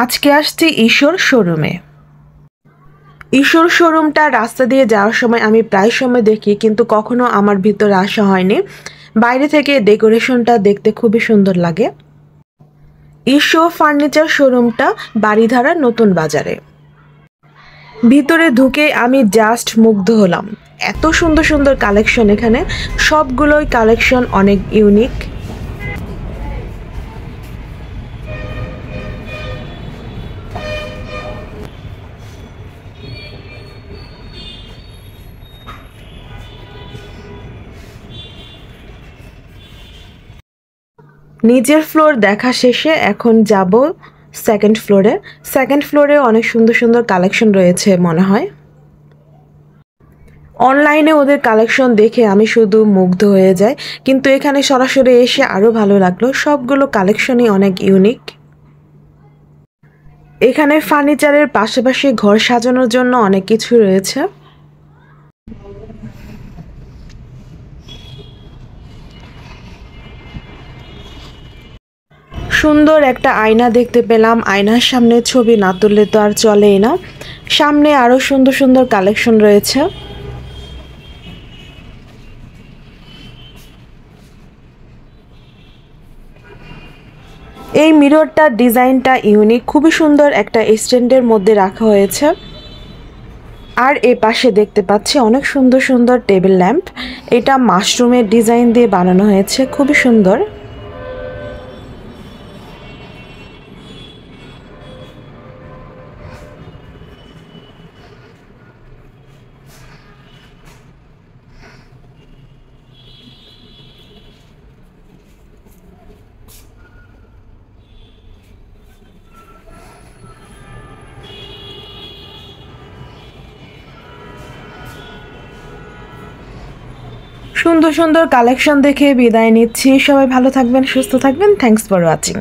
আজকে আসছি ঈশ্বর শোরুমে। ঈশ্বর শোরুমটা রাস্তা দিয়ে যাওয়ার সময় আমি প্রায় সময় দেখি, কিন্তু কখনো আমার ভিতরে আসা হয়নি। বাইরে থেকে ডেকোরেশনটা দেখতে খুবই সুন্দর লাগে। ঈশ্বর ফার্নিচার শোরুমটা বারিধারা নতুন বাজারে। ভিতরে ঢুকে আমি জাস্ট মুগ্ধ হলাম। এত সুন্দর সুন্দর কালেকশন এখানে, সবগুলোই কালেকশন অনেক ইউনিক। নিচের ফ্লোর দেখা শেষে এখন যাব সেকেন্ড ফ্লোরে। সেকেন্ড ফ্লোরে অনেক সুন্দর সুন্দর কালেকশন রয়েছে মনে হয়। অনলাইনে ওদের কালেকশন দেখে আমি শুধু মুগ্ধ হয়ে যাই, কিন্তু এখানে সরাসরি এসে আরও ভালো লাগলো। সবগুলো কালেকশনই অনেক ইউনিক। এখানে ফার্নিচারের পাশাপাশি ঘর সাজানোর জন্য অনেক কিছু রয়েছে। সুন্দর একটা আয়না দেখতে পেলাম। আয়নার সামনে ছবি না তুললে তো আর চলেই না। সামনে আরও সুন্দর সুন্দর কালেকশন রয়েছে। এই মিররটার ডিজাইনটা ইউনিক, খুবই সুন্দর একটা স্ট্যান্ডের মধ্যে রাখা হয়েছে। আর এ পাশে দেখতে পাচ্ছি অনেক সুন্দর সুন্দর টেবিল ল্যাম্প। এটা মাশরুমের ডিজাইন দিয়ে বানানো হয়েছে, খুবই সুন্দর। সুন্দর সুন্দর কালেকশন দেখে বিদায় নিচ্ছি। সবাই ভালো থাকবেন, সুস্থ থাকবেন। Thanks for watching.